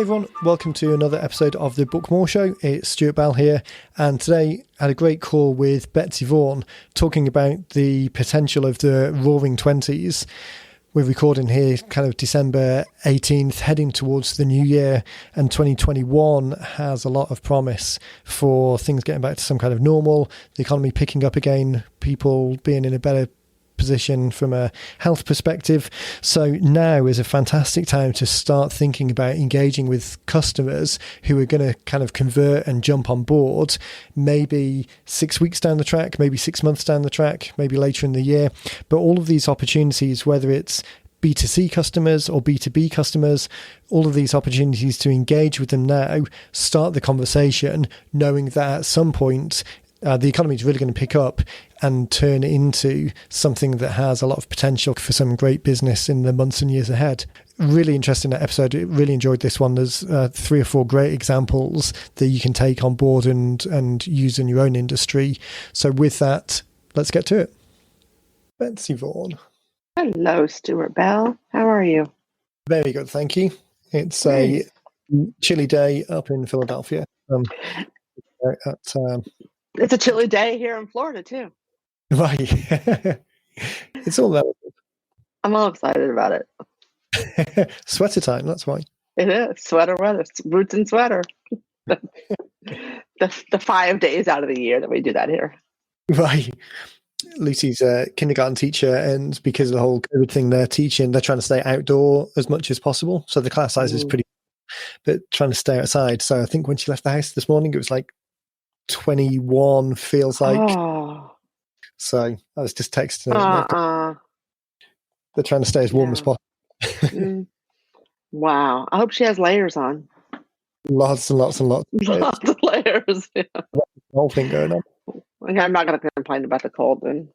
everyone, welcome to another episode of the Book More Show. It's Stuart Bell here, and today I had a great call with Betsy Vaughan talking about the potential of the Roaring Twenties. We're recording here kind of December 18th, heading towards the new year, and 2021 has a lot of promise for things getting back to some kind of normal, the economy picking up again, people being in a better position from a health perspective. So now is a fantastic time to start thinking about engaging with customers who are going to kind of convert and jump on board, maybe 6 weeks down the track, maybe 6 months down the track, maybe later in the year. But all of these opportunities, whether it's B2C customers or B2B customers, all of these opportunities to engage with them now, start the conversation, knowing that at some point the economy is really going to pick up and turn into something that has a lot of potential for some great business in the months and years ahead. Really interesting episode. Really enjoyed this one. There's 3 or 4 great examples that you can take on board and use in your own industry. So with that, let's get to it. Betsy Vaughan. Hello, Stuart Bell. How are you? Very good, thank you. It's a chilly day up in Philadelphia. It's a chilly day here in Florida, too. Right. It's all relative. I'm all excited about it. Sweater time, that's why. It is. Sweater weather. It's boots and sweater. the 5 days out of the year that we do that here. Right. Lucy's a kindergarten teacher, and because of the whole COVID thing they're teaching, they're trying to stay outdoor as much as possible. So the class size is pretty, but trying to stay outside. So I think when she left the house this morning, it was like 21, feels like. So I was just texting her. They're trying to stay as warm as possible. Wow. I hope she has layers on. Lots and lots and lots. Lots of layers. Yeah. The whole thing going on. Okay, I'm not going to complain about the cold then.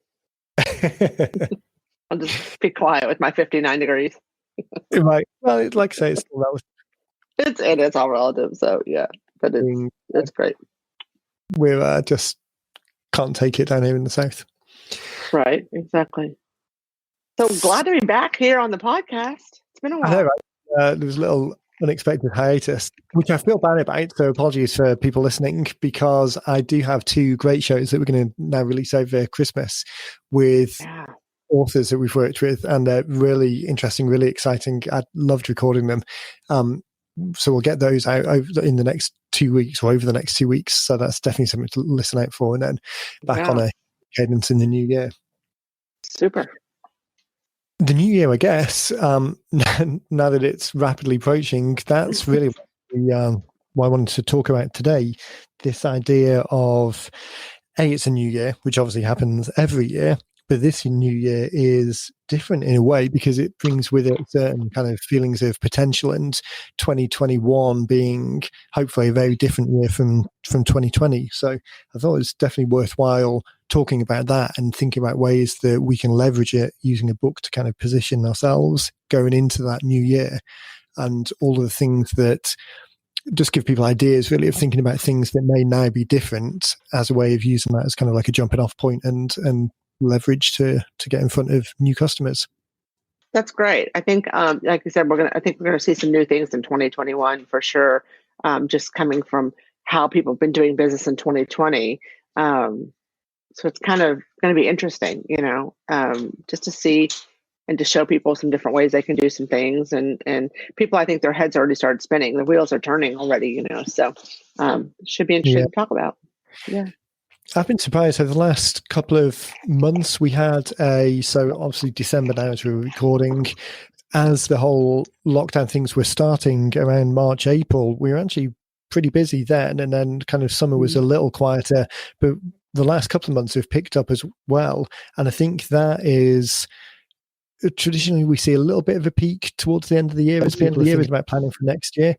I'll just be quiet with my 59 degrees. Right. Well, like I say, it's still relative. It is all relative, so yeah. But it's great. We're just can't take it down here in the south. Right, exactly. So glad to be back here on the podcast. It's been a while. I know, right? There was a little unexpected hiatus, which I feel bad about, so apologies for people listening, because I do have 2 great shows that we're going to now release over Christmas with authors that we've worked with, and they're really interesting, really exciting. I loved recording them. So we'll get those out in the next 2 weeks or over the next 2 weeks. So that's definitely something to listen out for, and then back on a cadence in the new year. Super. The new year, I guess, now that it's rapidly approaching, that's really what I wanted to talk about today. This idea of, it's a new year, which obviously happens every year, but this new year is different in a way because it brings with it certain kind of feelings of potential, and 2021 being hopefully a very different year from 2020. So I thought it was definitely worthwhile talking about that and thinking about ways that we can leverage it using a book to kind of position ourselves going into that new year, and all of the things that just give people ideas really of thinking about things that may now be different as a way of using that as kind of like a jumping off point and leverage to get in front of new customers. That's great. I think, like you said, I think we're gonna see some new things in 2021 for sure. Just coming from how people have been doing business in 2020. So it's kind of going to be interesting, just to see and to show people some different ways they can do some things. And people, I think their heads already started spinning. The wheels are turning already, so should be interesting to talk about. Yeah. I've been surprised over the last couple of months. We had so obviously December now as we're recording, as the whole lockdown things were starting around March, April, we were actually pretty busy then, and then kind of summer was a little quieter, but the last couple of months have picked up as well. And I think that is traditionally we see a little bit of a peak towards the end of the year as people are about planning for next year.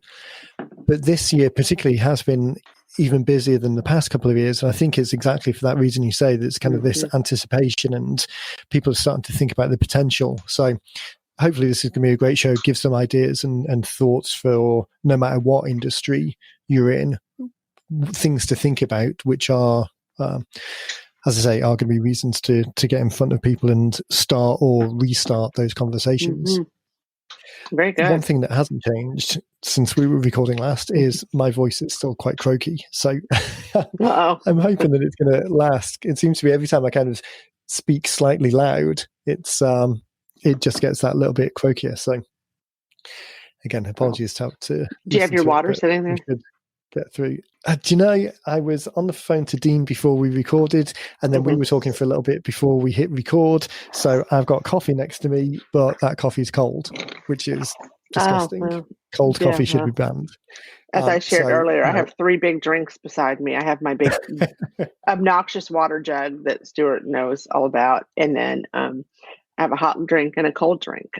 But this year particularly has been even busier than the past couple of years. And I think it's exactly for that reason you say that it's kind of this anticipation and people are starting to think about the potential. So hopefully this is going to be a great show, give some ideas and thoughts for no matter what industry you're in, things to think about, which are, as I say, are going to be reasons to get in front of people and start or restart those conversations. Very good. One thing that hasn't changed since we were recording last is my voice is still quite croaky. So I'm hoping that it's going to last. It seems to be every time I kind of speak slightly loud, it just gets that little bit croakier. So again, apologies to do you have your water sitting there? Get through. Do you know, I was on the phone to Dean before we recorded, and then we were talking for a little bit before we hit record. So I've got coffee next to me, but that coffee's cold, which is disgusting. Cold coffee should be banned. As I shared earlier, I have 3 big drinks beside me. I have my big obnoxious water jug that Stuart knows all about, and then I have a hot drink and a cold drink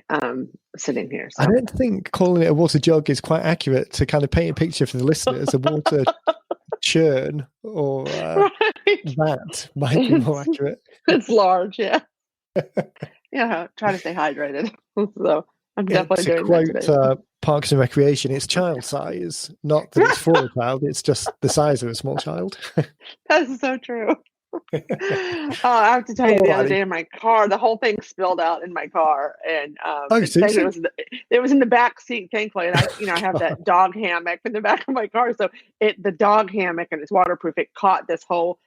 sitting here. So. I don't think calling it a water jug is quite accurate to kind of paint a picture for the listeners. A water churn or that might be more accurate. It's large, yeah. Yeah, try to stay hydrated. So I'm definitely doing that today. Parks and Recreation, it's child size, not that it's for a child, it's just the size of a small child. That's so true. I have to tell you, the other day in my car, the whole thing spilled out in my car, and it was in the back seat, thankfully. And I have that dog hammock in the back of my car, so the dog hammock, and it's waterproof. It caught this whole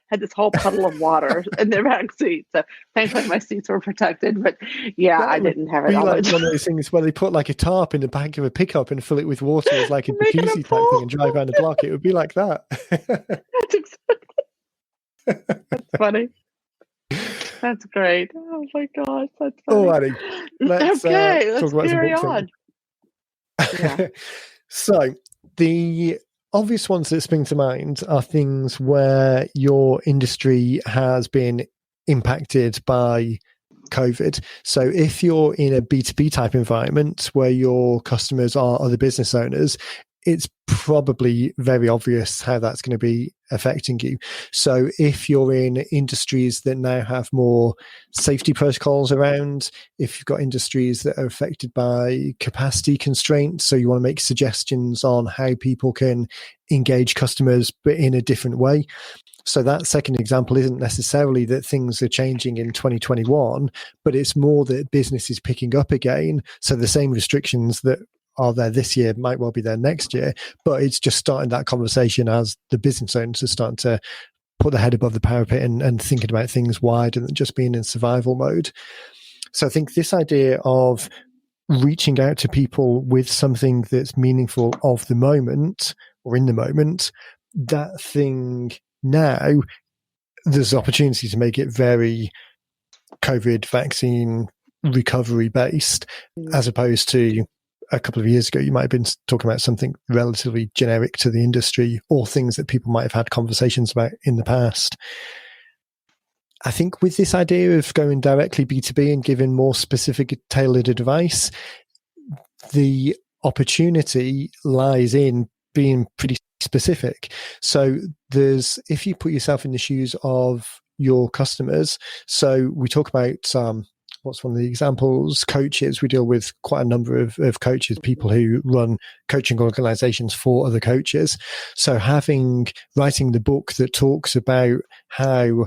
puddle of water in the back seat. So thankfully, my seats were protected. But yeah, I didn't have it. Be like one of those things where they put like a tarp in the back of a pickup and fill it with water as like a jacuzzi type thing and drive around the block. It would be like that. That's exactly. That's funny. That's great. Oh my gosh, that's funny. Alrighty, let's talk about carry on. Yeah. So the obvious ones that spring to mind are things where your industry has been impacted by COVID. So if you're in a B2B type environment where your customers are other business owners, it's probably very obvious how that's going to be affecting you. So if you're in industries that now have more safety protocols around, if you've got industries that are affected by capacity constraints, so you want to make suggestions on how people can engage customers, but in a different way. So that second example isn't necessarily that things are changing in 2021, but it's more that business is picking up again. So the same restrictions that are there this year might well be there next year, but it's just starting that conversation as the business owners are starting to put their head above the parapet and thinking about things wider than just being in survival mode. So I think this idea of reaching out to people with something that's meaningful of the moment or in the moment, that thing now, there's opportunity to make it very COVID vaccine recovery based, as opposed to a couple of years ago, you might have been talking about something relatively generic to the industry or things that people might have had conversations about in the past. I think with this idea of going directly B2B and giving more specific tailored advice, the opportunity lies in being pretty specific. So if you put yourself in the shoes of your customers, so we talk about what's one of the examples? Coaches. We deal with quite a number of coaches, people who run coaching organizations for other coaches. So writing the book that talks about how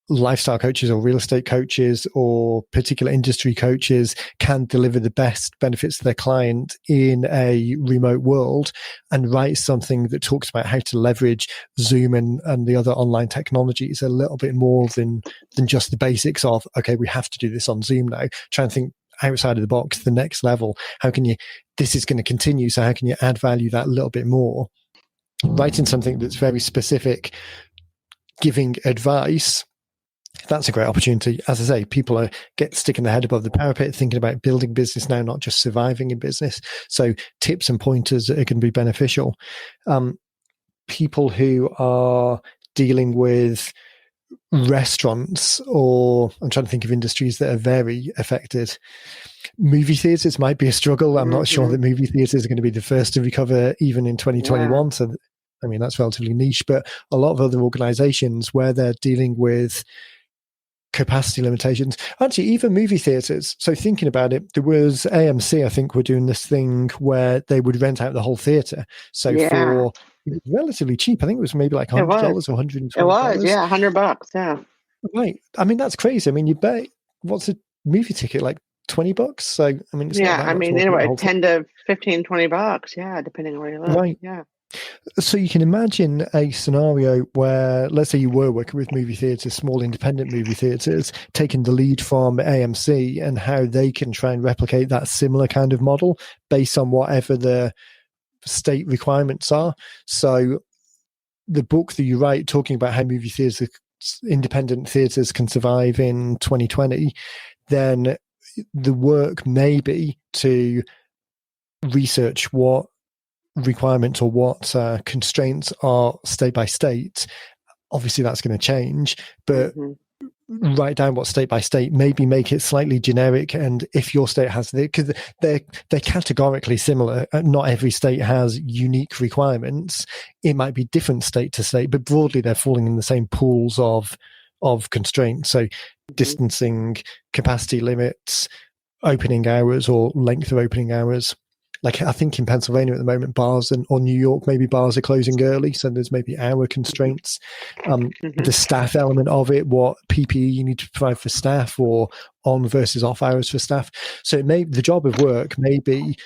lifestyle coaches or real estate coaches or particular industry coaches can deliver the best benefits to their client in a remote world, and write something that talks about how to leverage Zoom and the other online technologies a little bit more than just the basics of, okay, we have to do this on Zoom now. Try and think outside of the box, the next level. This is going to continue, so how can you add value that little bit more? Writing something that's very specific, giving advice, that's a great opportunity. As I say, people are sticking their head above the parapet, thinking about building business now, not just surviving in business. So tips and pointers are going to be beneficial. People who are dealing with restaurants, or I'm trying to think of industries that are very affected. Movie theaters might be a struggle. I'm not sure that movie theaters are going to be the first to recover even in 2021. Yeah. So, I mean, that's relatively niche, but a lot of other organizations where they're dealing with capacity limitations, actually even movie theaters. So thinking about it, there was AMC, I think, were doing this thing where they would rent out the whole theater. So for relatively cheap, I think it was maybe like $100 or $120. It was, $100, yeah. Right. I mean, that's crazy. I mean, you bet, what's a movie ticket, like $20. So, I mean, it's not Yeah, that I much mean, more to get the anyway, whole thing. 10 to 15, $20. Yeah, depending on where you live. Right. Yeah. So you can imagine a scenario where, let's say you were working with movie theatres, small independent movie theatres, taking the lead from AMC and how they can try and replicate that similar kind of model based on whatever the state requirements are. So the book that you write talking about how movie theatres, independent theatres can survive in 2020, then the work may be to research what requirements or what constraints are state by state. Obviously that's going to change, but write down what state by state, maybe make it slightly generic. And if your state has the, because they're categorically similar, not every state has unique requirements. It might be different state to state, but broadly they're falling in the same pools of constraints. So distancing, capacity limits, opening hours or length of opening hours. Like I think in Pennsylvania at the moment, bars or New York, maybe bars are closing early, so there's maybe hour constraints. The staff element of it, what PPE you need to provide for staff, or on versus off hours for staff. So the job of work may be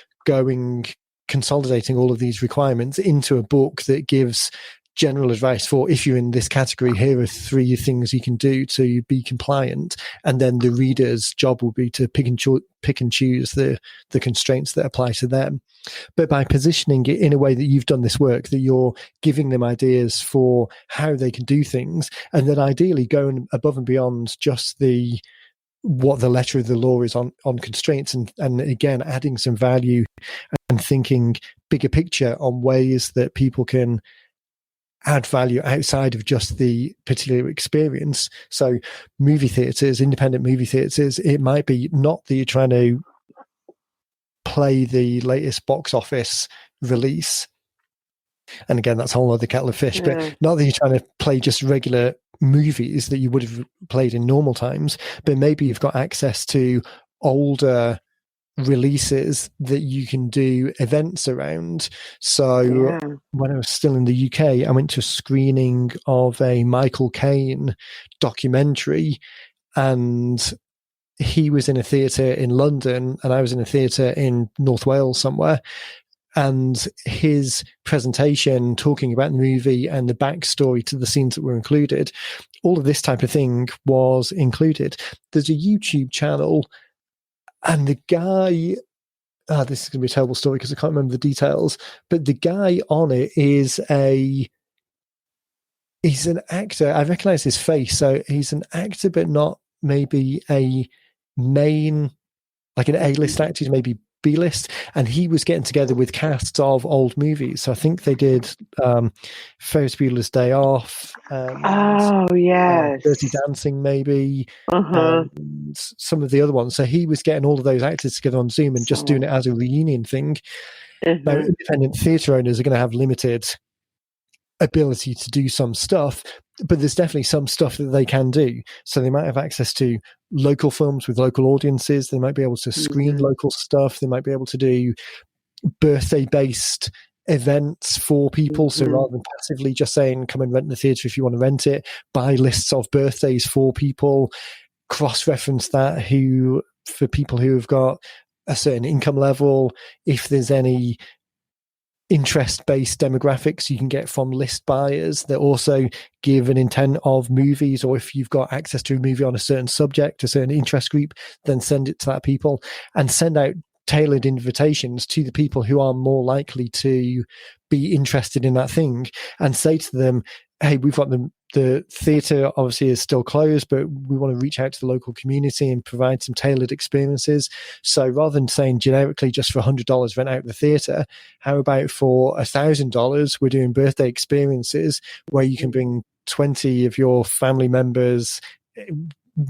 consolidating all of these requirements into a book that gives general advice for, if you're in this category, here are 3 things you can do to be compliant, and then the reader's job will be to pick and choose the constraints that apply to them. But by positioning it in a way that you've done this work, that you're giving them ideas for how they can do things, and then ideally going above and beyond just what the letter of the law is on constraints, and again adding some value and thinking bigger picture on ways that people can add value outside of just the particular experience. So movie theatres, independent movie theatres, it might be not that you're trying to play the latest box office release. And again, that's a whole other kettle of fish, but not that you're trying to play just regular movies that you would have played in normal times, but maybe you've got access to older releases that you can do events around. So when I was still in the UK, I went to a screening of a Michael Caine documentary, and he was in a theatre in London and I was in a theatre in North Wales somewhere. And his presentation talking about the movie and the backstory to the scenes that were included, all of this type of thing was included. There's a YouTube channel, and the guy, this is going to be a terrible story because I can't remember the details, but the guy on it he's an actor. I recognize his face. So he's an actor, but not maybe a main, like an A-list actor, he's maybe B-list. And he was getting together with casts of old movies. So I think they did Ferris Bueller's Day Off. Dirty Dancing, maybe. And some of the other ones. So he was getting all of those actors together on Zoom and just doing it as a reunion thing. Now, independent theatre owners are going to have limited ability to do some stuff, but there's definitely some stuff that they can do. So they might have access to local films with local audiences. They might be able to screen local stuff. They might be able to do birthday-based events for people. So rather than passively just saying, come and rent the theatre if you want to rent it, buy lists of birthdays for people, cross-reference that for people who have got a certain income level. If there's any interest-based demographics you can get from list buyers that also give an intent of movies, or if you've got access to a movie on a certain subject, a certain interest group, then send it to that people and send out tailored invitations to the people who are more likely to be interested in that thing, and say to them, hey, we've got the theatre obviously is still closed, but we want to reach out to the local community and provide some tailored experiences. So rather than saying generically just for $100 rent out the theatre, how about for $1,000 we're doing birthday experiences where you can bring 20 of your family members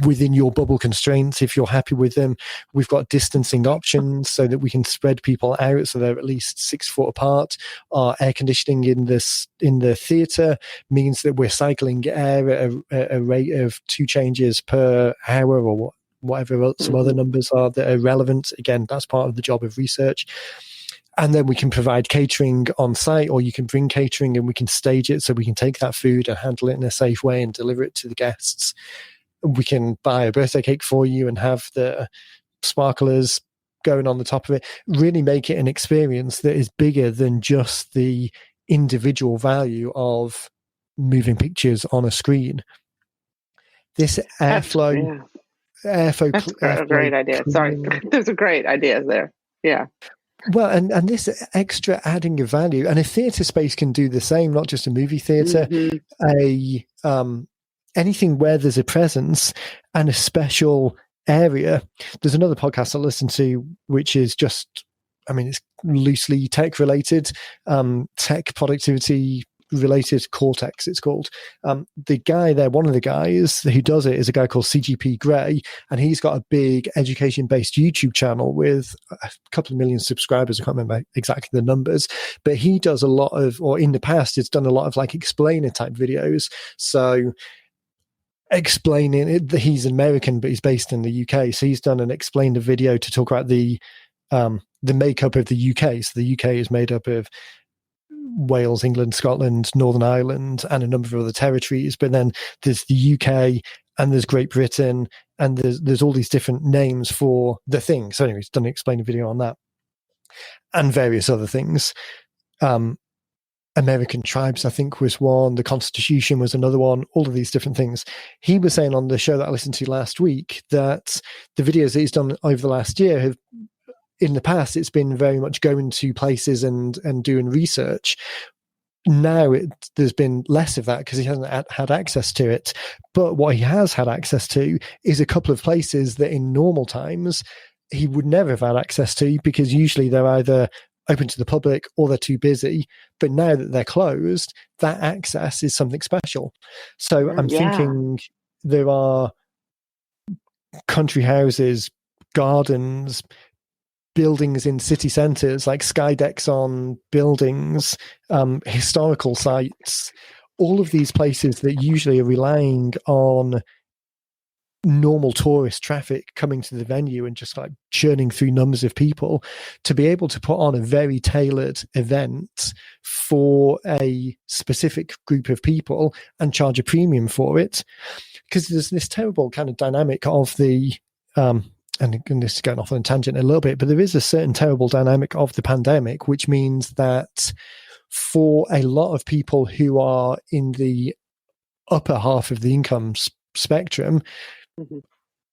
within your bubble constraints if you're happy with them. We've got distancing options so that we can spread people out so they're at least 6 foot apart. Our air conditioning in the theatre means that we're cycling air at a rate of 2 changes per hour, or whatever some other numbers are that are relevant. Again, that's part of the job of research. And then we can provide catering on site, or you can bring catering and we can stage it so we can take that food and handle it in a safe way and deliver it to the guests. We can buy a birthday cake for you and have the sparklers going on the top of it, really make it an experience that is bigger than just the individual value of moving pictures on a screen. This airflow, that's a great idea. Sorry, there's a great idea there. Yeah. Well, and this extra adding of value, and a theatre space can do the same, not just a movie theatre, anything where there's a presence and a special area. There's another podcast I listen to, which is just, it's loosely tech related, tech productivity related, Cortex it's called. The guy there, one of the guys who does it, is a guy called CGP Grey, and he's got a big education based YouTube channel with a couple of million subscribers. I can't remember exactly the numbers, but he does a lot of, or in the past it's done a lot of like explainer type videos. So explaining it, he's American but he's based in the UK, so he's done an explainer video to talk about the makeup of the UK. So the UK is made up of Wales, England, Scotland, Northern Ireland, and a number of other territories. But then there's the UK and there's Great Britain, and there's all these different names for the thing. So anyway, he's done an explainer video on that and various other things. American tribes, I think, was one. The Constitution was another one. All of these different things. He was saying on the show that I listened to last week that the videos that he's done over the last year have, in the past, it's been very much going to places and doing research. Now there's been less of that because he hasn't had access to it. But what he has had access to is a couple of places that in normal times he would never have had access to, because usually they're either open to the public or they're too busy. But now that they're closed, that access is something special. So I'm thinking there are country houses, gardens, buildings in city centres, like sky decks on buildings, historical sites, all of these places that usually are relying on normal tourist traffic coming to the venue and just like churning through numbers of people, to be able to put on a very tailored event for a specific group of people and charge a premium for it. Because there's this terrible kind of dynamic of the and this is going off on a tangent a little bit, but there is a certain terrible dynamic of the pandemic, which means that for a lot of people who are in the upper half of the income spectrum,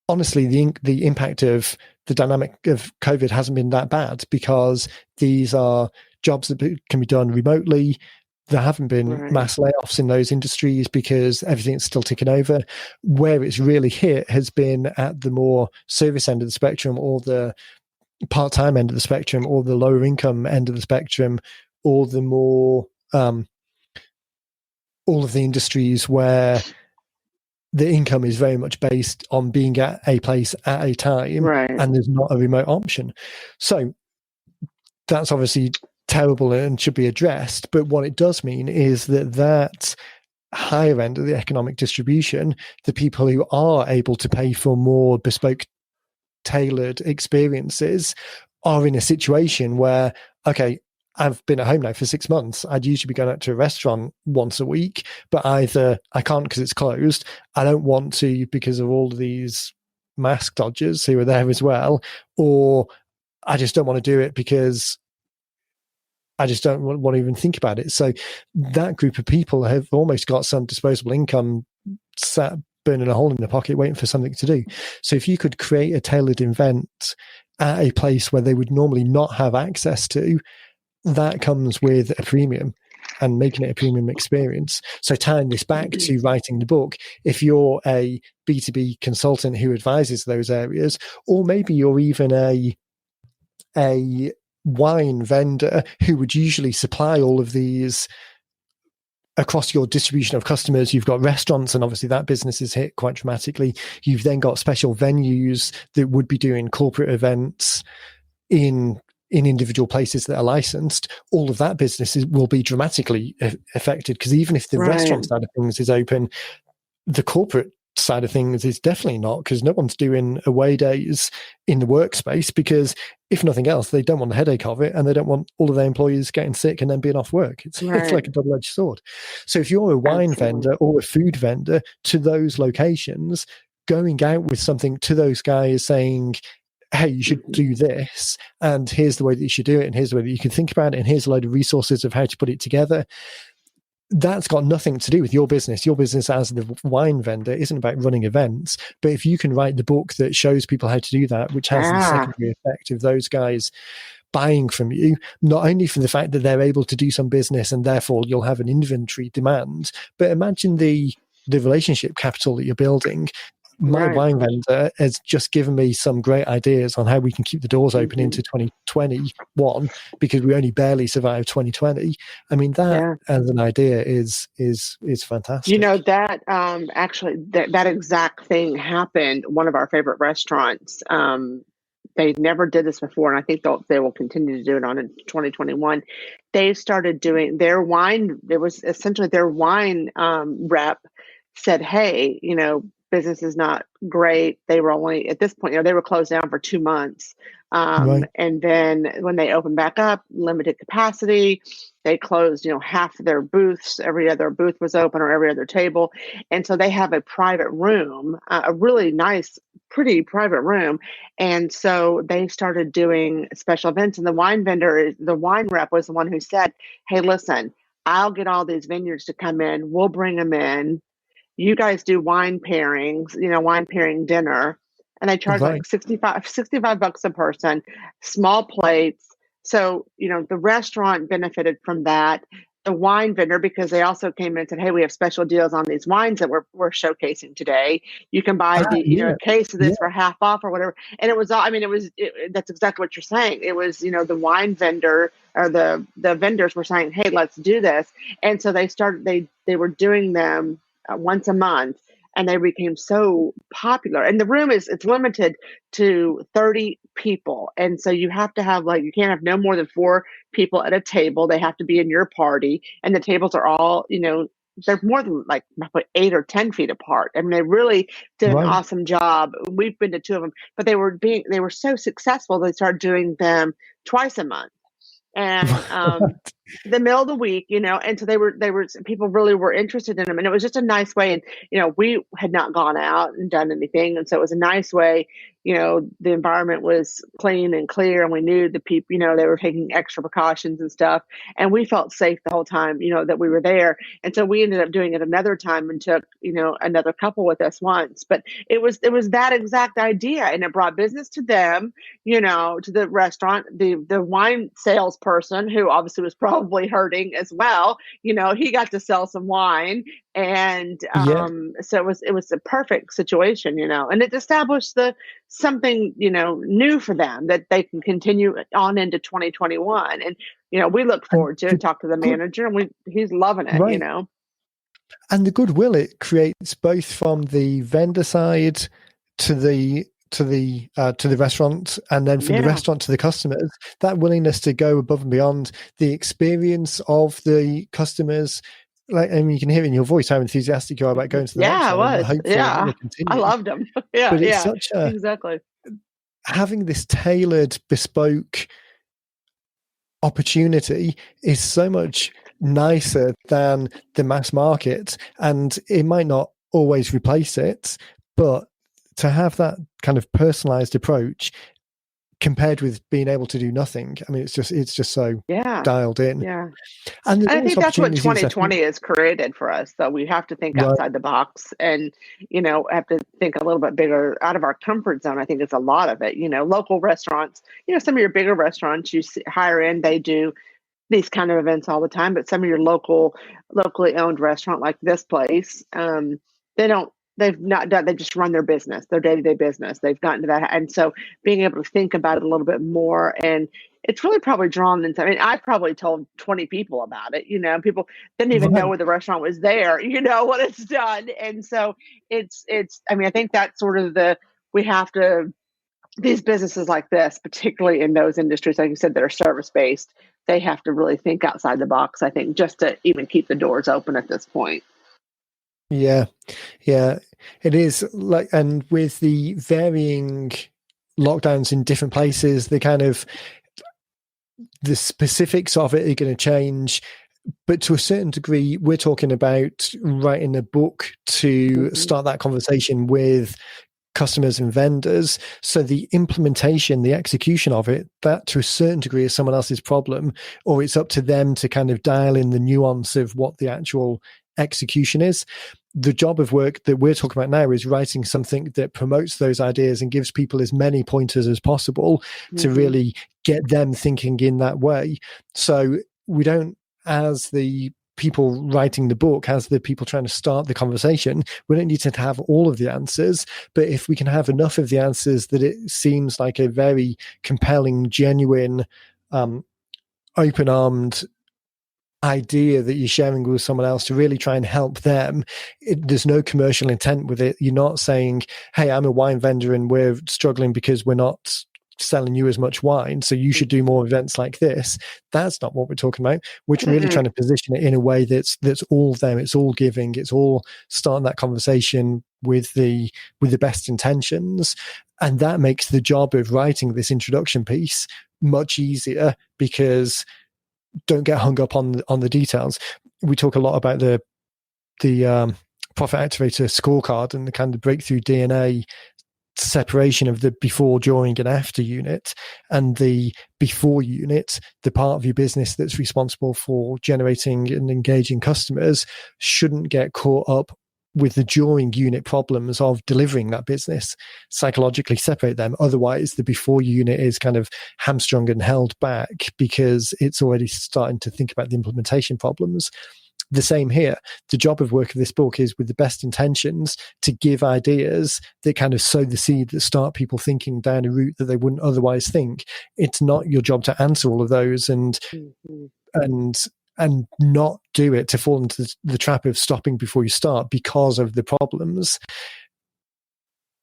honestly, the impact of the dynamic of COVID hasn't been that bad, because these are jobs that can be done remotely. There haven't been mass layoffs in those industries because everything's still ticking over. Where it's really hit has been at the more service end of the spectrum, or the part-time end of the spectrum, or the lower income end of the spectrum, or the more all of the industries where the income is very much based on being at a place at a time, and there's not a remote option. So that's obviously terrible and should be addressed. But what it does mean is that higher end of the economic distribution, the people who are able to pay for more bespoke, tailored experiences, are in a situation where, okay, I've been at home now for 6 months. I'd usually be going out to a restaurant once a week, but either I can't because it's closed, I don't want to because of all of these mask dodgers who are there as well, or I just don't want to do it because I just don't want to even think about it. So that group of people have almost got some disposable income sat burning a hole in their pocket waiting for something to do. So if you could create a tailored event at a place where they would normally not have access to, that comes with a premium and making it a premium experience. So tying this back to writing the book, if you're a B2B consultant who advises those areas, or maybe you're even a wine vendor who would usually supply all of these across your distribution of customers. You've got restaurants, and obviously that business is hit quite dramatically. You've then got special venues that would be doing corporate events in individual places that are licensed. All of that business will be dramatically affected, because even if the restaurant side of things is open, the corporate side of things is definitely not, because no one's doing away days in the workspace, because if nothing else, they don't want the headache of it, and they don't want all of their employees getting sick and then being off work. It's like a double-edged sword. So if you're a wine vendor or a food vendor to those locations, going out with something to those guys saying, hey, you should do this, and here's the way that you should do it, and here's the way that you can think about it, and here's a load of resources of how to put it together. That's got nothing to do with your business. Your business as the wine vendor isn't about running events. But if you can write the book that shows people how to do that, which has the secondary effect of those guys buying from you, not only for the fact that they're able to do some business and therefore you'll have an inventory demand, but imagine the relationship capital that you're building. My wine vendor has just given me some great ideas on how we can keep the doors open into 2021 because we only barely survived 2020. I mean, that as an idea is fantastic. You know, that actually that exact thing happened. One of our favorite restaurants, they never did this before, and I think they will continue to do it on in 2021. They started doing their wine. It was essentially their wine rep said, "Hey, you know, business is not great." They were only at this point, you know, they were closed down for 2 months. And then when they opened back up, limited capacity, they closed, you know, half of their booths. Every other booth was open or every other table. And so they have a private room, a really nice, pretty private room. And so they started doing special events. And the wine rep was the one who said, "Hey, listen, I'll get all these vineyards to come in. We'll bring them in. You guys do wine pairings, you know, wine pairing dinner." And they charge like $65 a person, small plates. So, you know, the restaurant benefited from that. The wine vendor, because they also came in and said, "Hey, we have special deals on these wines that we're showcasing today. You can buy a case of this for half off or whatever." And it was all, I mean, that's exactly what you're saying. It was, you know, the wine vendor or the vendors were saying, "Hey, let's do this." And so they were doing them once a month, and they became so popular. And the room it's limited to 30 people, and so you have to have you can't have no more than 4 people at a table. They have to be in your party, and the tables are all, you know, they're more than 8 or 10 feet apart. I mean, they really did an awesome job. We've been to 2 of them, but they were so successful. They started doing them twice a month. And the middle of the week, you know, and so they were people really were interested in them, and it was just a nice way. And you know, we had not gone out and done anything, and so it was a nice way. You know, the environment was clean and clear, and we knew the people, you know, they were taking extra precautions and stuff, and we felt safe the whole time, you know, that we were there. And so we ended up doing it another time and took, you know, another couple with us once. But it was that exact idea, and it brought business to them, you know, to the restaurant. The wine salesperson, who obviously was probably hurting as well, you know, he got to sell some wine. And so it was a perfect situation, you know, and it established something, you know, new for them that they can continue on into 2021. And, you know, we look forward to talk to the manager, and he's loving it, you know. And the goodwill it creates both from the vendor side to the restaurant, and then from the restaurant to the customers, that willingness to go above and beyond the experience of the customers. I mean, you can hear in your voice how enthusiastic you are about going to the next one. I loved them. But it's such exactly having this tailored, bespoke opportunity is so much nicer than the mass market, and it might not always replace it, but to have that kind of personalized approach compared with being able to do nothing, I mean, it's just so dialed in. And I think that's what 2020 has created for us. So we have to think outside the box, and, you know, have to think a little bit bigger, out of our comfort zone. I think it's a lot of it. You know, local restaurants, you know, some of your bigger rrestaurants, you see higher end, they do these kind of events all the time. But some of your locally owned restaurant, like this place, they've not done, they just run their business, their day-to-day business. They've gotten to that. And so being able to think about it a little bit more, and it's really probably drawn into, I mean, I probably told 20 people about it, you know, people didn't even know where the restaurant was there, you know, what it's done. And so it's, I mean, I think that's sort of we have to, these businesses like this, particularly in those industries, like you said, that are service-based, they have to really think outside the box, I think, just to even keep the doors open at this point. Yeah, it is and with the varying lockdowns in different places, the specifics of it are going to change. But to a certain degree, we're talking about writing a book to start that conversation with customers and vendors. So the implementation, the execution of it, that to a certain degree is someone else's problem, or it's up to them to kind of dial in the nuance of what the actual execution is. The job of work that we're talking about now is writing something that promotes those ideas and gives people as many pointers as possible to really get them thinking in that way. So we don't, as the people writing the book, as the people trying to start the conversation, we don't need to have all of the answers, but if we can have enough of the answers that it seems like a very compelling, genuine, open-armed idea that you're sharing with someone else to really try and help them. There's no commercial intent with it. You're not saying, hey, I'm a wine vendor and we're struggling because we're not selling you as much wine, so you should do more events like this. That's not what we're talking about. We're really trying to position it in a way that's all them, it's all giving, it's all starting that conversation with the best intentions. And that makes the job of writing this introduction piece much easier, because don't get hung up on the details. We talk a lot about the profit activator scorecard and the kind of breakthrough DNA separation of the before, during, and after unit. And the before unit, the part of your business that's responsible for generating and engaging customers, shouldn't get caught up with the during unit problems of delivering that business. Psychologically separate them. Otherwise, the before unit is kind of hamstrung and held back because it's already starting to think about the implementation problems. The same here. The job of work of this book is, with the best intentions, to give ideas that kind of sow the seed that start people thinking down a route that they wouldn't otherwise think. It's not your job to answer all of those and not do it, to fall into the trap of stopping before you start because of the problems.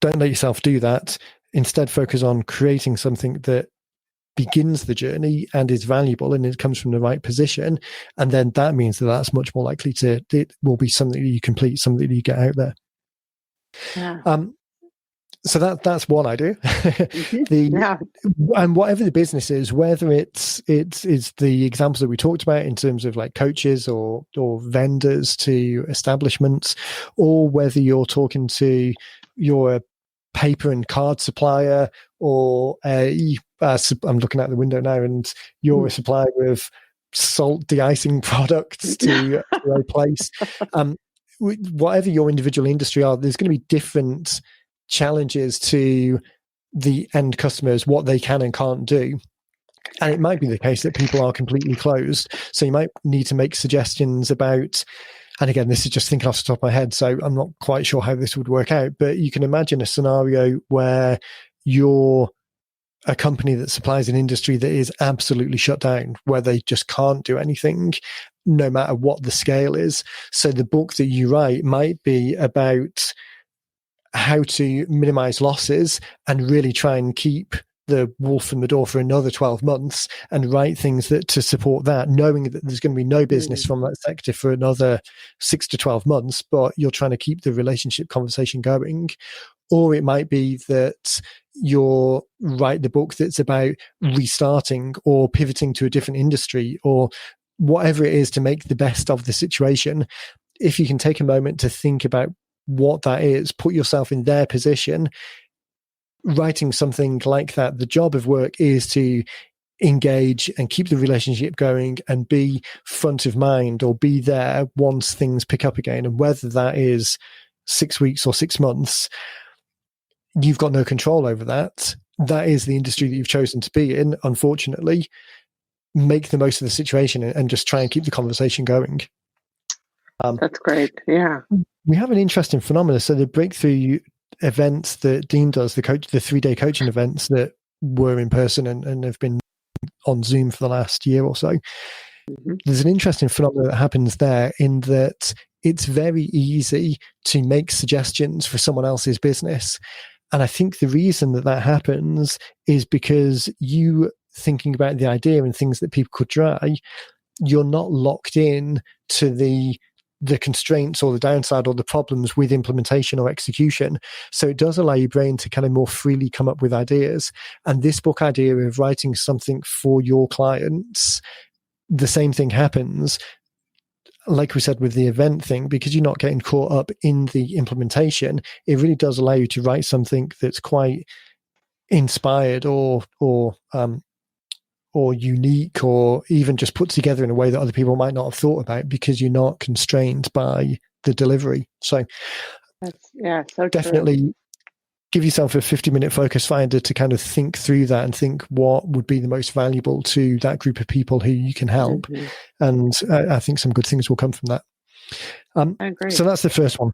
Don't let yourself do that. Instead, focus on creating something that begins the journey and is valuable and it comes from the right position. And then that means that that's much more likely it will be something that you complete, something that you get out there. Yeah. So that's what I do. And whatever the business is, whether it's the examples that we talked about in terms of like coaches or vendors to establishments, or whether you're talking to your paper and card supplier, or I'm looking out the window now, and you're a supplier of salt de-icing products to a place. Whatever your individual industry are, there's going to be different challenges to the end customers, what they can and can't do. And it might be the case that people are completely closed. So you might need to make suggestions about, and again, this is just thinking off the top of my head, so I'm not quite sure how this would work out, but you can imagine a scenario where you're a company that supplies an industry that is absolutely shut down, where they just can't do anything, no matter what the scale is. So the book that you write might be about how to minimize losses and really try and keep the wolf from the door for another 12 months and write things that to support that, knowing that there's going to be no business from that sector for another 6 to 12 months, but you're trying to keep the relationship conversation going. Or it might be that you're write the book that's about restarting or pivoting to a different industry or whatever it is to make the best of the situation. If you can take a moment to think about what that is, put yourself in their position, writing something like that, the job of work is to engage and keep the relationship going and be front of mind or be there once things pick up again. And whether that is 6 weeks or 6 months, you've got no control over that. That is the industry that you've chosen to be in, unfortunately. Make the most of the situation and just try and keep the conversation going. That's great. Yeah. We have an interesting phenomenon. So the breakthrough events that Dean does, the 3-day coaching events that were in person and have been on Zoom for the last year or so, there's an interesting phenomenon that happens there in that it's very easy to make suggestions for someone else's business. And I think the reason that happens is because you thinking about the idea and things that people could try, you're not locked in to the constraints or the downside or the problems with implementation or execution. So it does allow your brain to kind of more freely come up with ideas. And this book idea of writing something for your clients, the same thing happens. like we said with the event thing, because you're not getting caught up in the implementation, it really does allow you to write something that's quite inspired or unique, or even just put together in a way that other people might not have thought about, because you're not constrained by the delivery. So so definitely true. give yourself a 50-minute focus finder to kind of think through that and think what would be the most valuable to that group of people who you can help. And I think some good things will come from that. I agree. So that's the first one.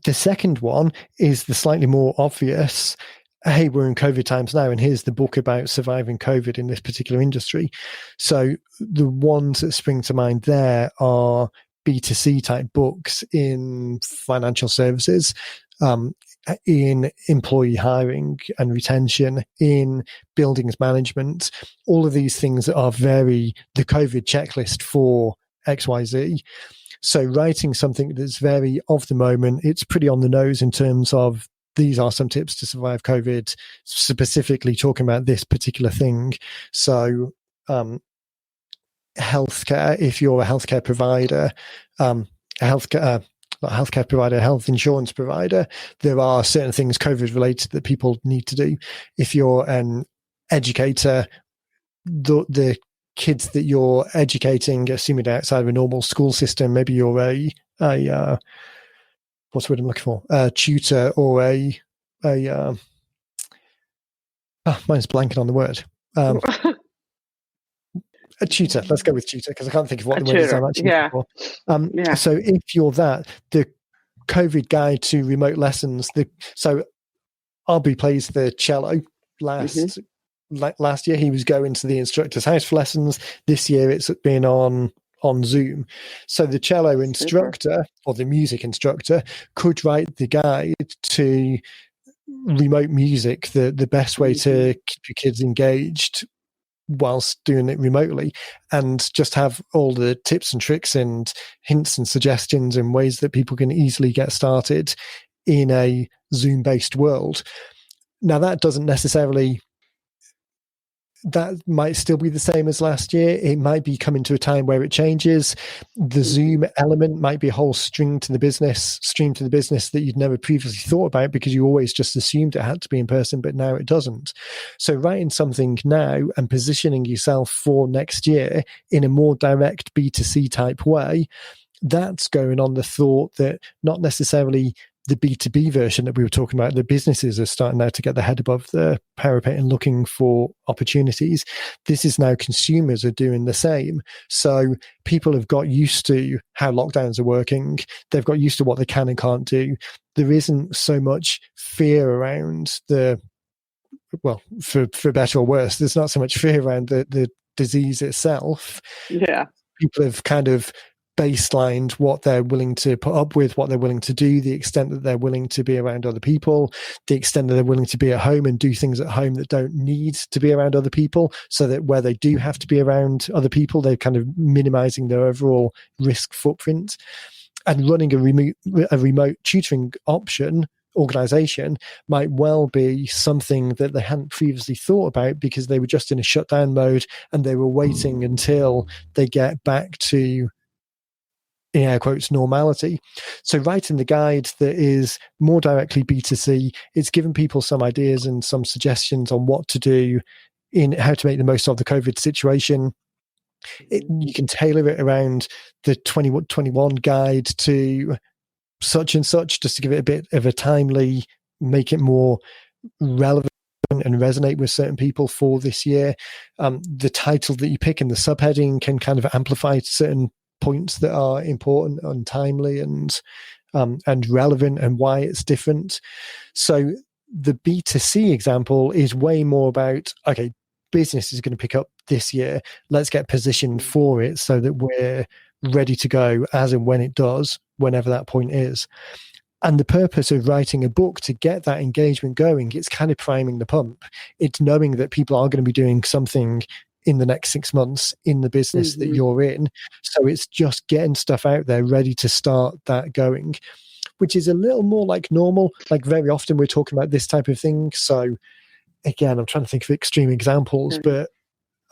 The second one is the slightly more obvious. Hey, we're in COVID times now, and here's the book about surviving COVID in this particular industry. So the ones that spring to mind there are B2C type books in financial services, in employee hiring and retention, in buildings management, all of these things that are very the COVID checklist for XYZ. So writing something that's very of the moment, it's pretty on the nose in terms of these are some tips to survive COVID, specifically talking about this particular thing. So healthcare, if you're a healthcare provider, health insurance provider, there are certain things COVID related that people need to do. If you're an educator, the kids that you're educating, assuming they're outside of a normal school system, maybe you're a what's the word I'm looking for? A tutor or mine's blanking on the word. A tutor. Let's go with tutor, because I can't think of what the word is I'm actually looking for. So if you're that, the COVID guide to remote lessons, so Arby plays the cello. Last year he was going to the instructor's house for lessons. This year it's been on Zoom. So the cello instructor or the music instructor could write the guide to remote music, the best way to keep your kids engaged whilst doing it remotely, and just have all the tips and tricks and hints and suggestions and ways that people can easily get started in a Zoom-based world. Now, that doesn't necessarily, that might still be the same as last year. It might be coming to a time where it changes. The Zoom element might be a whole stream to the business that you'd never previously thought about, because you always just assumed it had to be in person, but now it doesn't. So writing something now and positioning yourself for next year in a more direct B2C type way, that's going on the thought that not necessarily the B2B version that we were talking about, the businesses are starting now to get their head above the parapet and looking for opportunities. This is now consumers are doing the same. So people have got used to how lockdowns are working. They've got used to what they can and can't do. There isn't so much fear around for better or worse, there's not so much fear around the disease itself. Yeah. People have kind of baselined what they're willing to put up with, what they're willing to do, the extent that they're willing to be around other people, the extent that they're willing to be at home and do things at home that don't need to be around other people, so that where they do have to be around other people, they're kind of minimizing their overall risk footprint. And running a remote tutoring organization might well be something that they hadn't previously thought about, because they were just in a shutdown mode and they were waiting until they get back to, in air quotes, normality. So writing the guide that is more directly B2C, it's given people some ideas and some suggestions on what to do in how to make the most of the COVID situation. You can tailor it around the 2021 guide to such and such, just to give it a bit of a timely, make it more relevant and resonate with certain people for this year. The title that you pick and the subheading can kind of amplify certain points that are important and timely and relevant, and why it's different. So the B2C example is way more about, okay, business is going to pick up this year. Let's get positioned for it so that we're ready to go as and when it does, whenever that point is. And the purpose of writing a book to get that engagement going, it's kind of priming the pump. It's knowing that people are going to be doing something in the next 6 months in the business that you're in. So it's just getting stuff out there ready to start that going, which is a little more like normal. Like very often we're talking about this type of thing. So again, I'm trying to think of extreme examples, but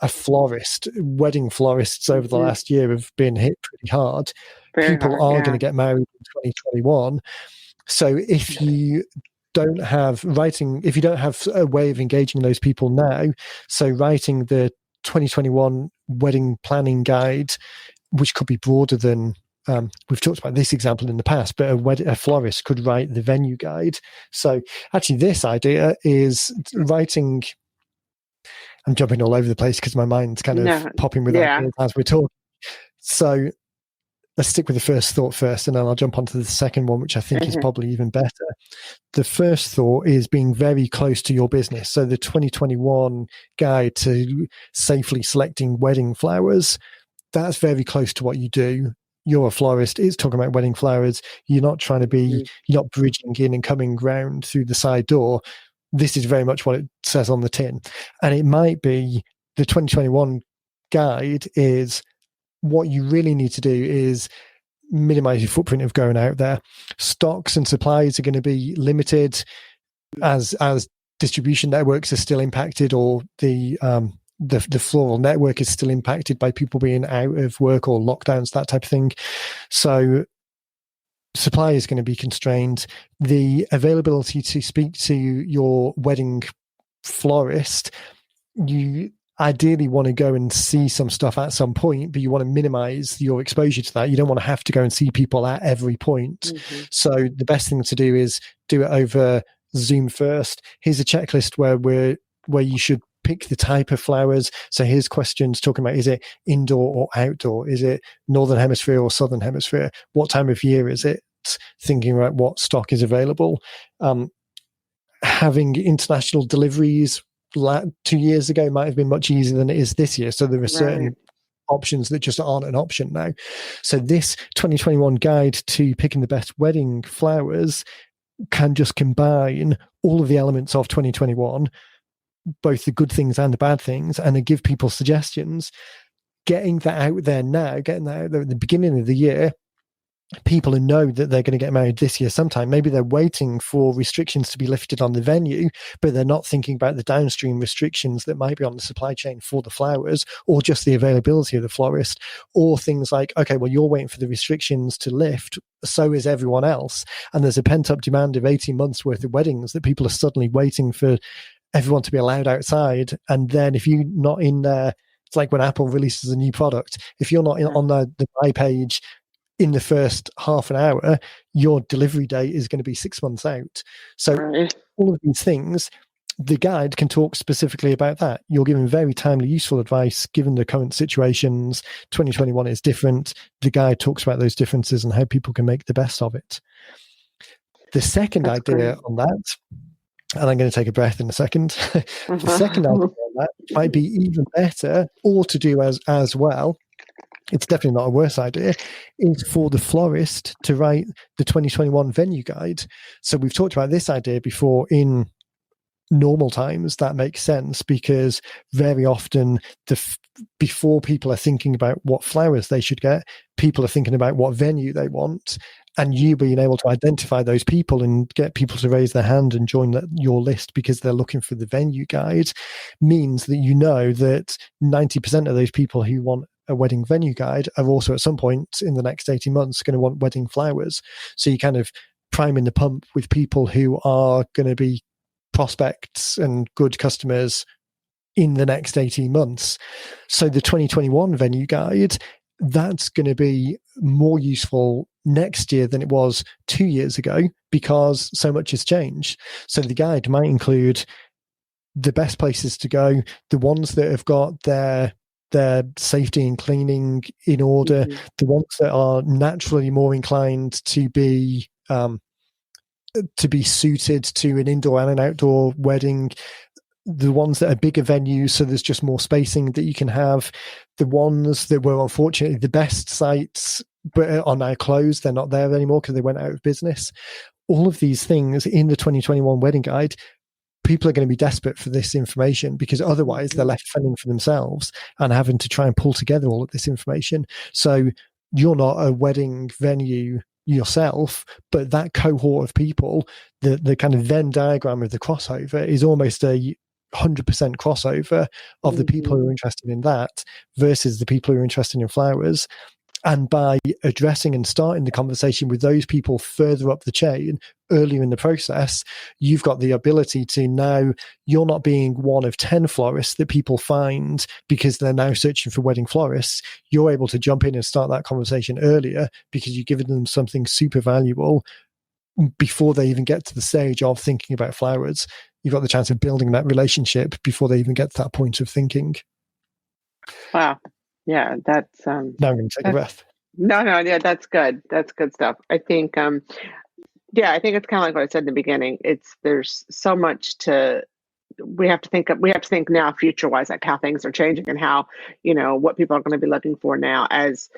florist. Wedding florists over the last year have been hit pretty hard. People are going to get married in 2021. So if you don't have a way of engaging those people now, so writing the 2021 wedding planning guide, which could be broader than, we've talked about this example in the past, but a florist could write the venue guide. So actually this idea is writing, I'm jumping all over the place because my mind's kind of popping with ideas as we're talking. So let's stick with the first thought first, and then I'll jump onto the second one, which I think is probably even better. The first thought is being very close to your business. So the 2021 guide to safely selecting wedding flowers, that's very close to what you do. You're a florist. It's talking about wedding flowers. You're not trying to be, you're not bridging in and coming round through the side door. This is very much what it says on the tin. And it might be the 2021 guide is what you really need to do is minimize your footprint of going out there. Stocks and supplies are going to be limited as distribution networks are still impacted, or the floral network is still impacted by people being out of work or lockdowns, that type of thing. So supply is going to be constrained. The availability to speak to your wedding florist, you ideally want to go and see some stuff at some point, but you want to minimize your exposure to that. You don't want to have to go and see people at every point. So the best thing to do is do it over Zoom first. Here's a checklist where you should pick the type of flowers. So here's questions talking about, is it indoor or outdoor? Is it northern hemisphere or southern hemisphere? What time of year is it? Thinking about what stock is available. Having international deliveries 2 years ago might have been much easier than it is this year. So there are certain options that just aren't an option now. So this 2021 guide to picking the best wedding flowers can just combine all of the elements of 2021, both the good things and the bad things, and then give people suggestions. Getting that out there now, getting that out there at the beginning of the year, people who know that they're going to get married this year sometime, maybe they're waiting for restrictions to be lifted on the venue, but they're not thinking about the downstream restrictions that might be on the supply chain for the flowers, or just the availability of the florist, or things like, okay, well, you're waiting for the restrictions to lift, so is everyone else, and there's a pent-up demand of 18 months worth of weddings that people are suddenly waiting for everyone to be allowed outside. And then if you're not in there, it's like when Apple releases a new product, if you're not on the buy page in the first half an hour, your delivery date is going to be 6 months out. So all of these things, the guide can talk specifically about that. You're given very timely, useful advice given the current situations. 2021 is different. The guide talks about those differences and how people can make the best of it. The second idea on that, and I'm going to take a breath in a second. The second idea on that might be even better, or to do as well, it's definitely not a worse idea, is for the florist to write the 2021 venue guide. So we've talked about this idea before. In normal times, that makes sense, because very often before people are thinking about what flowers they should get, people are thinking about what venue they want. And you being able to identify those people and get people to raise their hand and join your list because they're looking for the venue guide means that you know that 90% of those people who want a wedding venue guide are also at some point in the next 18 months going to want wedding flowers. So you kind of priming the pump with people who are going to be prospects and good customers in the next 18 months. So the 2021 venue guide, that's going to be more useful next year than it was 2 years ago, because so much has changed. So the guide might include the best places to go, the ones that have got their safety and cleaning in order, the ones that are naturally more inclined to be suited to an indoor and an outdoor wedding, the ones that are bigger venues, so there's just more spacing that you can have, the ones that were unfortunately the best sites but are now closed, they're not there anymore because they went out of business. All of these things in the 2021 wedding guide, people are going to be desperate for this information, because otherwise they're left fending for themselves and having to try and pull together all of this information. So you're not a wedding venue yourself, but that cohort of people, the kind of Venn diagram of the crossover is almost a 100% crossover of the people who are interested in that versus the people who are interested in flowers. And by addressing and starting the conversation with those people further up the chain earlier in the process, you've got the ability to now, you're not being one of 10 florists that people find because they're now searching for wedding florists. You're able to jump in and start that conversation earlier because you've given them something super valuable before they even get to the stage of thinking about flowers. You've got the chance of building that relationship before they even get to that point of thinking. Wow. Yeah, that's Now I'm going to take a breath. No, yeah, that's good. That's good stuff. I think yeah, I think it's kind of like what I said in the beginning. There's so much we have to think now future wise, like how things are changing and how, what people are going to be looking for now as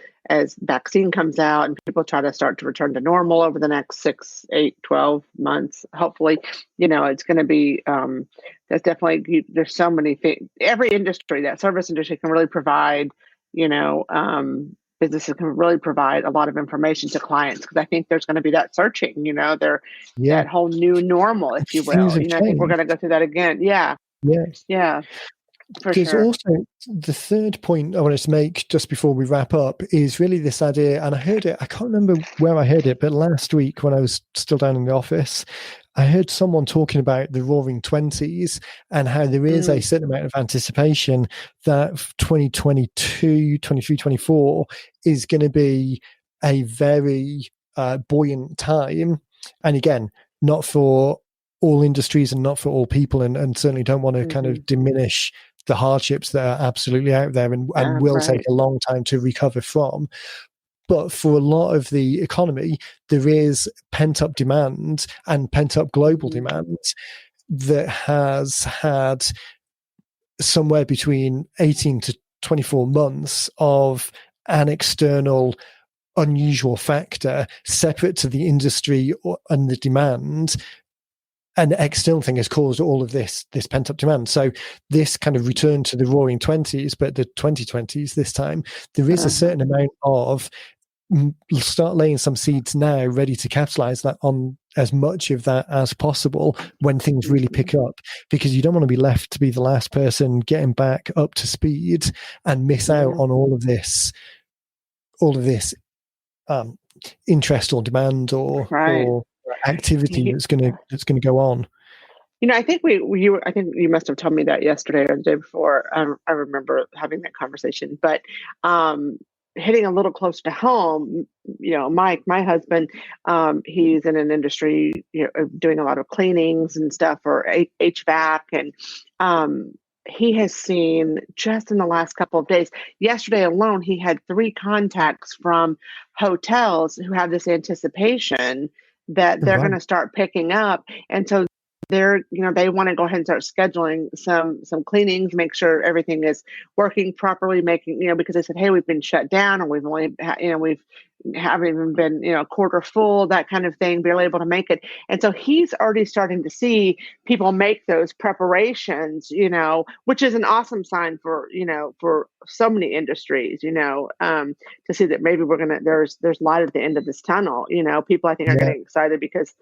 vaccine comes out and people try to start to return to normal over the next 6, 8, 12 months. Hopefully, it's going to be, that's definitely, there's so many things. Every industry, that service industry can really provide, businesses can really provide a lot of information to clients, because I think there's going to be that searching, that whole new normal, if you will. I think we're going to go through that again. Yeah. For There's sure. also the third point I wanted to make just before we wrap up is really this idea, and I heard it, I can't remember where I heard it, but last week when I was still down in the office, I heard someone talking about the Roaring Twenties and how there is a certain amount of anticipation that 2022, 23, 24 is going to be a very buoyant time. And again, not for all industries and not for all people, and certainly don't want to kind of diminish the hardships that are absolutely out there and will take a long time to recover from. But for a lot of the economy, there is pent-up demand and pent-up global demand that has had somewhere between 18 to 24 months of an external unusual factor separate to the industry and the demand. An external thing has caused all of this pent-up demand. So this kind of return to the Roaring Twenties, but the 2020s this time, there is a certain amount of start laying some seeds now ready to capitalize that on as much of that as possible when things really pick up, because you don't want to be left to be the last person getting back up to speed and miss out on all of this interest or demand or activity that's going to go on. I think I think you must have told me that yesterday or the day before. I remember having that conversation, but hitting a little close to home, Mike, my husband, he's in an industry, doing a lot of cleanings and stuff for HVAC, and he has seen just in the last couple of days, yesterday alone, he had 3 contacts from hotels who have this anticipation that they're going to start picking up. And so they want to go ahead and start scheduling some cleanings, make sure everything is working properly, because they said, hey, we've been shut down and we've only, we haven't even been, quarter full, that kind of thing, barely able to make it. And so he's already starting to see people make those preparations, which is an awesome sign for so many industries, to see that maybe there's light at the end of this tunnel. People I think are getting excited because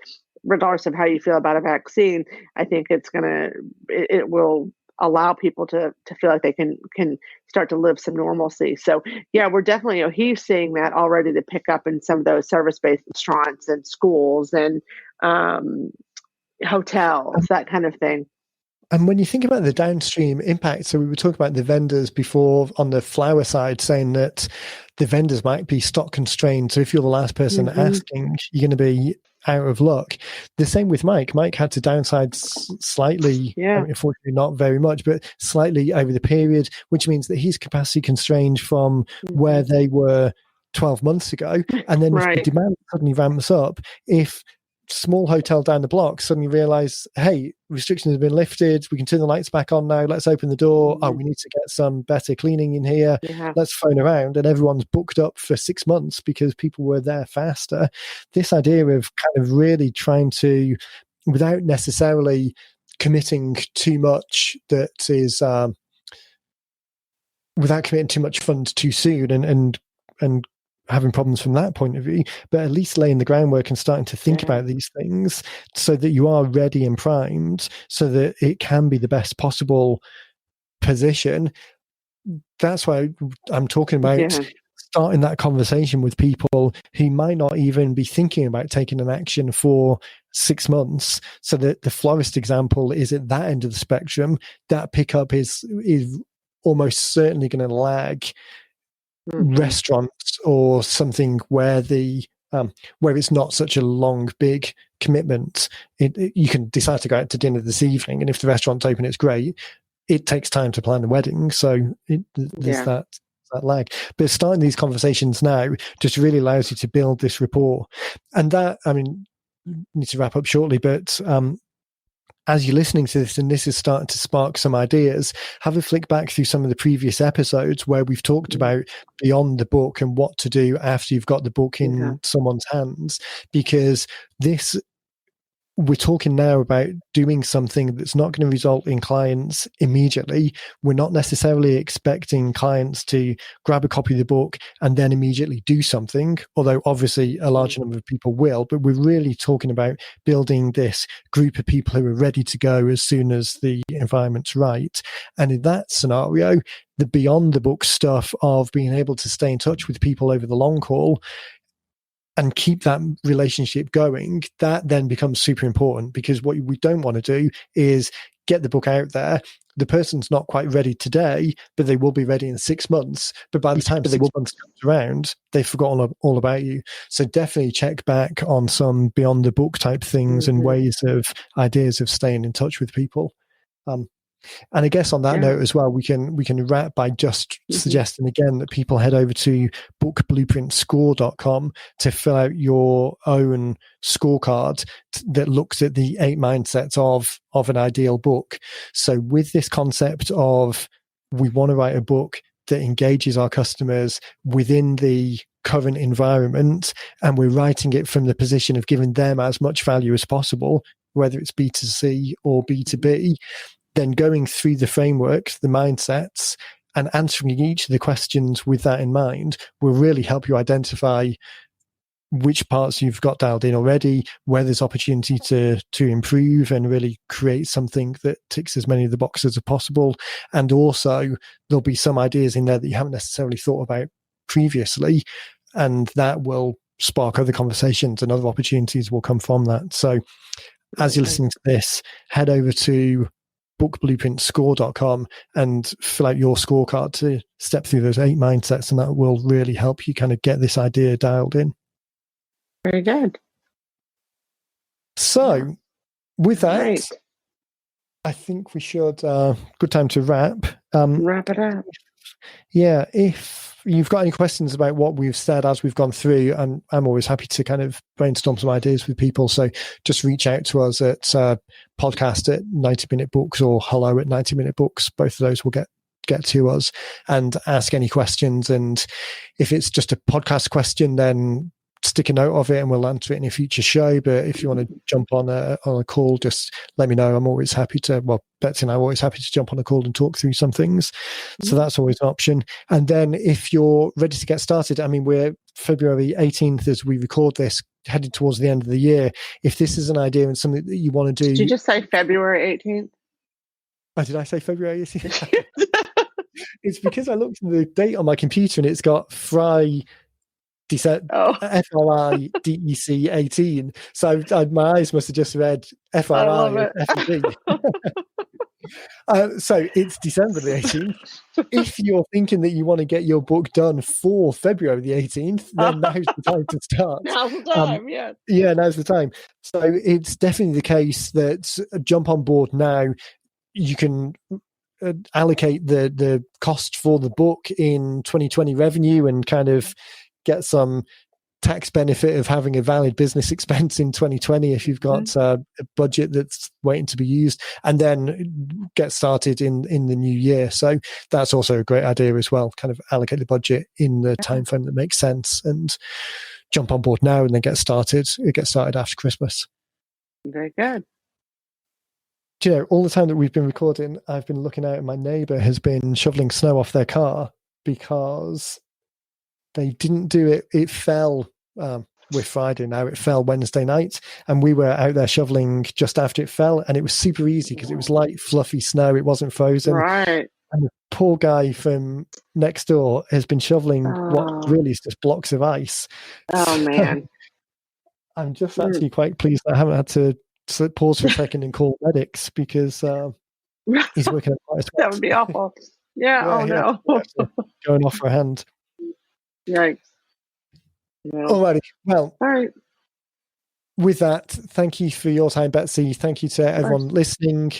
regardless of how you feel about a vaccine, I think it will allow people to feel like they can start to live some normalcy. So yeah, we're definitely, he's seeing that already to pick up in some of those service-based restaurants and schools and hotels, that kind of thing. And when you think about the downstream impact, so we were talking about the vendors before on the flower side, saying that the vendors might be stock constrained. So if you're the last person asking, you're going to be out of luck. The same with Mike. Mike had to downsize slightly, unfortunately not very much, but slightly over the period, which means that he's capacity constrained from where they were 12 months ago. And then if the demand suddenly ramps up, if small hotel down the block suddenly realize, hey, restrictions have been lifted, we can turn the lights back on now, let's open the door, we need to get some better cleaning in here, let's phone around, and everyone's booked up for 6 months because people were there faster. This idea of kind of really trying to, without necessarily committing too much, that is without committing too much funds too soon and having problems from that point of view, but at least laying the groundwork and starting to think about these things so that you are ready and primed so that it can be the best possible position. That's why I'm talking about starting that conversation with people who might not even be thinking about taking an action for 6 months. So that the florist example is at that end of the spectrum. That pickup is almost certainly going to lag restaurants or something where where it's not such a long, big commitment. You can decide to go out to dinner this evening, and if the restaurant's open, it's great. It takes time to plan a wedding, so there's that lag. But starting these conversations now just really allows you to build this rapport. And that, I mean, need to wrap up shortly, but as you're listening to this and this is starting to spark some ideas, have a flick back through some of the previous episodes where we've talked about beyond the book and what to do after you've got the book in someone's hands, because we're talking now about doing something that's not going to result in clients immediately. We're not necessarily expecting clients to grab a copy of the book and then immediately do something, although obviously a large number of people will, but we're really talking about building this group of people who are ready to go as soon as the environment's right. And in that scenario, the beyond the book stuff of being able to stay in touch with people over the long haul and keep that relationship going, that then becomes super important, because what we don't want to do is get the book out there. The person's not quite ready today, but they will be ready in 6 months. But by the time 6 months comes around, they've forgotten all about you. So definitely check back on some beyond the book type things and ways of ideas of staying in touch with people. And I guess on that note as well, we can wrap by just suggesting again that people head over to bookblueprintscore.com to fill out your own scorecard that looks at the 8 mindsets of an ideal book. So with this concept of we want to write a book that engages our customers within the current environment, and we're writing it from the position of giving them as much value as possible, whether it's B2C or B2B, then going through the framework, the mindsets, and answering each of the questions with that in mind will really help you identify which parts you've got dialed in already, where there's opportunity to improve and really create something that ticks as many of the boxes as possible. And also there'll be some ideas in there that you haven't necessarily thought about previously, and that will spark other conversations and other opportunities will come from that. So as you're listening to this, head over to bookblueprintscore.com and fill out your scorecard to step through those 8 mindsets, and that will really help you kind of get this idea dialed in. Very good. So with that, I think we should good time to wrap. Wrap it up. Yeah, if you've got any questions about what we've said as we've gone through, and I'm always happy to kind of brainstorm some ideas with people. So just reach out to us at podcast at 90 Minute Books or hello at 90 Minute Books. Both of those will get to us and ask any questions. And if it's just a podcast question, then stick a note of it and we'll answer it in a future show. But if you want to jump on a call, just let me know. I'm always happy to, Betsy and I are always happy to jump on a call and talk through some things. So that's always an option. And then if you're ready to get started, I mean, we're February 18th as we record this, headed towards the end of the year. If this is an idea and something that you want to do. Did you just say February 18th? Oh, did I say February 18th? It's because I looked at the date on my computer and it's got FRIDEC 18. So my eyes must have just read FRI FD. So it's December the 18th. If you're thinking that you want to get your book done for February the 18th, then now's the time to start. Now's the time, yeah. Yeah, now's the time. So it's definitely the case that jump on board now. You can allocate the cost for the book in 2020 revenue and kind of get some tax benefit of having a valid business expense in 2020 if you've got a budget that's waiting to be used, and then get started in the new year. So that's also a great idea as well, kind of allocate the budget in the time frame that makes sense and jump on board now and then get started after Christmas. Very good. Do you know, all the time that we've been recording, I've been looking out and my neighbour has been shoveling snow off their car because they didn't do it. It fell. With Friday now, it fell Wednesday night, and we were out there shoveling just after it fell, and it was super easy because it was light, fluffy snow. It wasn't frozen. Right. And the poor guy from next door has been shoveling what really is just blocks of ice. Oh, man. I'm just actually quite pleased that I haven't had to pause for a second and call medics, because he's working at quite a That would be awful. Yeah, no. Going off for a hand. Yikes. No. Alrighty. Well, all right. With that, thank you for your time, Betsy. Thank you to everyone listening.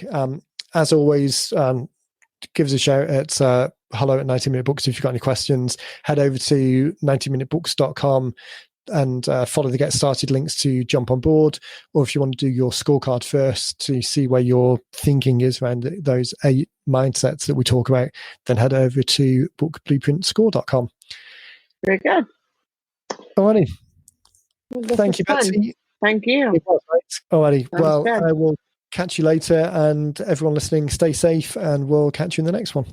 As always, give us a shout at hello at 90 Minute Books if you've got any questions. Head over to 90minutebooks.com and follow the Get Started links to jump on board. Or if you want to do your scorecard first to see where your thinking is around those 8 mindsets that we talk about, then head over to bookblueprintscore.com. Very good. Alrighty. Thank you, Betsy. Thank you. Alrighty. Well, I will catch you later, and everyone listening, stay safe, and we'll catch you in the next one.